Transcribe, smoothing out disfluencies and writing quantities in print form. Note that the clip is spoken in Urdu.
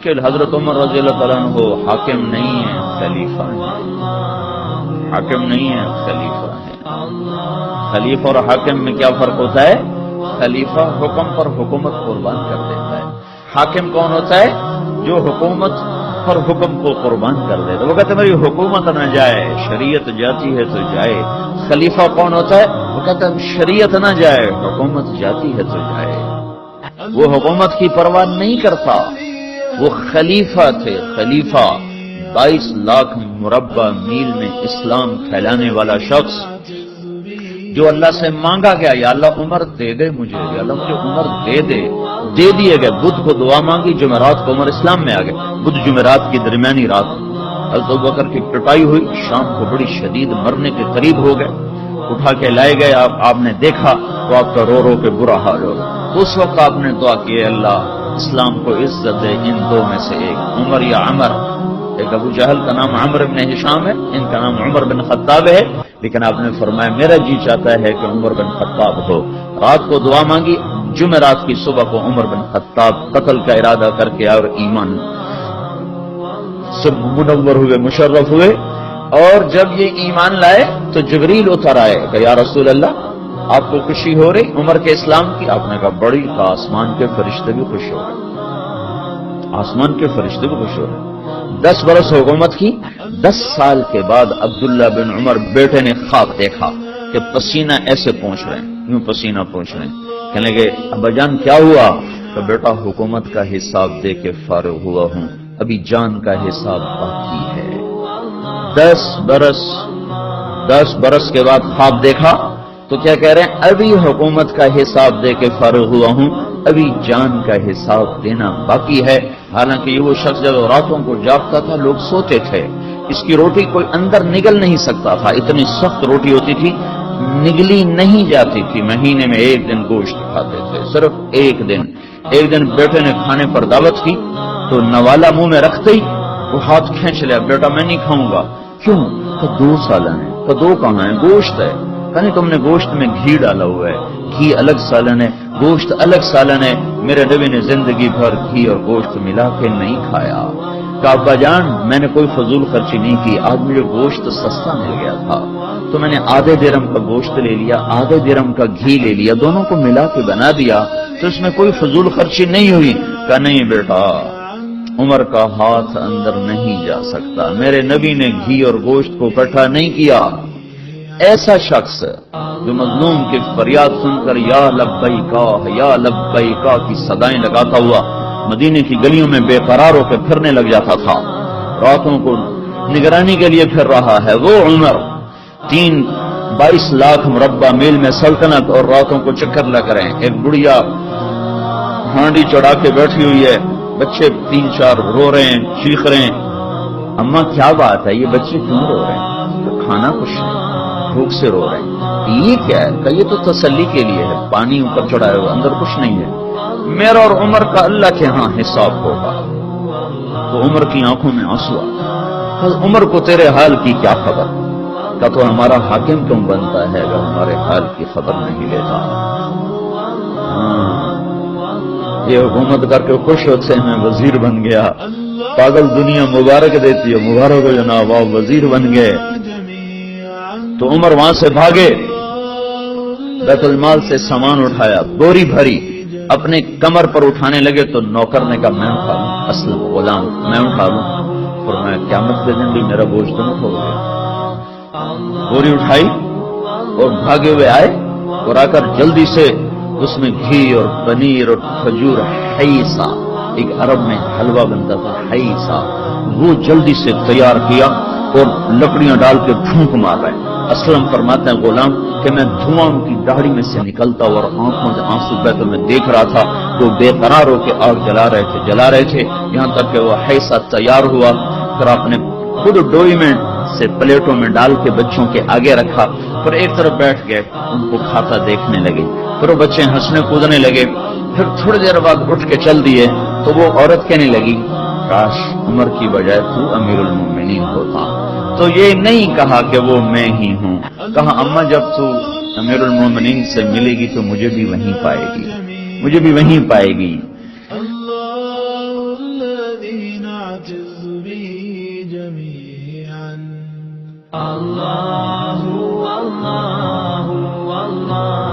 کہ حضرت عمر رضی اللہ تعالیٰ عنہ حاکم نہیں ہے، خلیفہ ہے۔ حاکم نہیں ہے، خلیفہ ہے۔ خلیفہ اور حاکم میں کیا فرق ہوتا ہے؟ خلیفہ حکم پر حکومت قربان کر دیتا ہے، حاکم کون ہوتا ہے؟ جو حکومت پر حکم کو قربان کر دیتا ہے۔ وہ کہتے ہیں میری حکومت نہ جائے، شریعت جاتی ہے تو جائے۔ خلیفہ کون ہوتا ہے؟ وہ کہتا ہے شریعت نہ جائے، حکومت جاتی ہے تو جائے۔ وہ حکومت کی پرواہ نہیں کرتا، وہ خلیفہ تھے۔ خلیفہ 22 لاکھ مربع میل میں اسلام پھیلانے والا شخص، جو اللہ سے مانگا گیا یا اللہ عمر دے دے مجھے، یا اللہ مجھے عمر دے دے، دے دیے گئے۔ بدھ کو دعا مانگی، جمعرات کو عمر اسلام میں آ گئے۔ بدھ جمعرات کی درمیانی رات حضرت ابوبکر کی پٹائی ہوئی، شام کو بڑی شدید مرنے کے قریب ہو گئے، اٹھا کے لائے گئے۔ آپ نے دیکھا تو آپ کا رو رو کے برا حال ہو گیا۔ اس وقت آپ نے دعا کی اللہ اسلام کو عزت دے ان دو میں سے ایک، عمر یا عمر۔ ایک ابو جہل کا نام عمر بن ہشام ہے، ان کا نام عمر بن خطاب ہے، لیکن آپ نے فرمایا میرا جی چاہتا ہے کہ عمر بن خطاب ہو۔ رات کو دعا مانگی، جمعرات کی صبح کو عمر بن خطاب قتل کا ارادہ کر کے اور ایمان سب منور ہوئے، مشرف ہوئے۔ اور جب یہ ایمان لائے تو جبریل اتر آئے کہ یا رسول اللہ آپ کو خوشی ہو رہی عمر کے اسلام کی؟ آپ نے کہا بڑی، کا آسمان کے فرشتے بھی خوش ہو رہے، آسمان کے فرشتے بھی خوش ہو رہے۔ 10 برس حکومت کی۔ 10 سال کے بعد عبداللہ بن عمر بیٹے نے خواب دیکھا کہ پسینہ ایسے پہنچ رہے ہیں، یوں پسینہ پہنچ رہے ہیں۔ کہنے لگے ابا جان کیا ہوا؟ کہ بیٹا حکومت کا حساب دے کے فارغ ہوا ہوں، ابھی جان کا حساب باقی ہے۔ 10 برس کے بعد خواب دیکھا تو کیا کہہ رہے ہیں؟ ابھی حکومت کا حساب دے کے فارغ ہوا ہوں، ابھی جان کا حساب دینا باقی ہے۔ حالانکہ یہ وہ شخص جب راتوں کو جاگتا تھا لوگ سوتے تھے، اس کی روٹی کوئی اندر نگل نہیں سکتا تھا، اتنی سخت روٹی ہوتی تھی، نگلی نہیں جاتی تھی۔ مہینے میں 1 دن گوشت کھاتے تھے، صرف 1 دن۔ ایک دن بیٹے نے کھانے پر دعوت کی تو نوالا منہ میں رکھتے ہی وہ ہاتھ کھینچ لیا، بیٹا میں نہیں کھاؤں گا۔ کیوں؟ کہ 2 سالن ہے۔ کہ 2 کہاں ہے؟ گوشت ہے۔ کہنے تم نے گوشت میں گھی ڈالا ہوا ہے، گھی الگ سالن ہے، گوشت الگ سالن ہے۔ میرے نبی نے زندگی بھر گھی اور گوشت ملا کے نہیں کھایا۔ کہ ابا جان میں نے کوئی فضول خرچی نہیں کی، آج مجھے گوشت سستا مل گیا تھا تو میں نے آدھے درہم کا گوشت لے لیا، آدھے درہم کا گھی لے لیا، دونوں کو ملا کے بنا دیا، تو اس میں کوئی فضول خرچی نہیں ہوئی۔ کہ نہیں بیٹا، عمر کا ہاتھ اندر نہیں جا سکتا، میرے نبی نے گھی اور گوشت کو اکٹھا نہیں کیا۔ ایسا شخص جو مظلوم کی فریاد سن کر یا لبیکا یا لبیکا کی صدائیں لگاتا ہوا مدینے کی گلیوں میں بے قرار ہو کے پھرنے لگ جاتا تھا، راتوں کو نگرانی کے لیے پھر رہا ہے، وہ عمر 22 لاکھ مربع میل میں سلطنت اور راتوں کو چکر لگ رہے ہیں۔ ایک بڑھیا ہانڈی چڑھا کے بیٹھی ہوئی ہے، بچے 3-4 رو رہے ہیں، چیخ رہے ہیں۔ اماں کیا بات ہے، یہ بچے کیوں رو رہے ہیں؟ تو کھانا کچھ نہیں، بھوک سے رو رہے ہیں۔ یہ کیا ہے؟ کہ یہ تو تسلی کے لیے ہے، پانی اوپر چڑھایا ہوا، اندر کچھ نہیں ہے۔ میرا اور عمر کا اللہ کے ہاں حساب ہوگا۔ تو عمر کی آنکھوں میں آنسو آ، عمر کو تیرے حال کی کیا خبر؟ کہ تو ہمارا حاکم کیوں بنتا ہے اگر ہمارے حال کی خبر نہیں لیتا؟ یہ حکومت کر کے خوش ہوتے ہیں میں وزیر بن گیا، پاگل دنیا مبارک دیتی ہے، مبارک ہو جناب آپ وزیر بن گئے۔ تو عمر وہاں سے بھاگے، بیت المال سے سامان اٹھایا، بوری بھری، اپنے کمر پر اٹھانے لگے تو نوکر نے کہا میں اٹھا لوں، اصل غلام میں اٹھا لوں۔ فرمایا قیامت کے دن بھی میرا بوجھ تو مت ہوگا۔ بوری اٹھائی اور بھاگے ہوئے آئے اور آ کر جلدی سے اس میں گھی اور پنیر اور کھجور، حیسا ایک عرب میں حلوہ بنتا تھا، حیسا، وہ جلدی سے تیار کیا اور لکڑیاں ڈال کے پھونک مار رہے ہیں۔ اسلم فرماتے ہیں غلام کہ میں دھواں ان کی داڑھی میں سے نکلتا اور آنکھوں سے آنسو بہتے میں دیکھ رہا تھا، وہ بے قرار ہو کے آگ جلا رہے تھے یہاں تک کہ وہ حیسا تیار ہوا۔ پھر آپ نے خود ڈوئی میں سے پلیٹوں میں ڈال کے بچوں کے آگے رکھا، پھر ایک طرف بیٹھ گئے ان کو کھاتا دیکھنے لگے۔ پھر وہ بچے ہنسنے کودنے لگے، پھر تھوڑی دیر بعد اٹھ کے چل دیے تو وہ عورت کہنے لگی کاش عمر کی بجائے تو امیر المومنین ہوتا۔ تو یہ نہیں کہا کہ وہ میں ہی ہوں، کہا اماں جب تو امیر المومنین سے ملے گی تو مجھے بھی وہیں پائے گی، مجھے بھی وہیں پائے گی۔ واعجز به جميعا. الله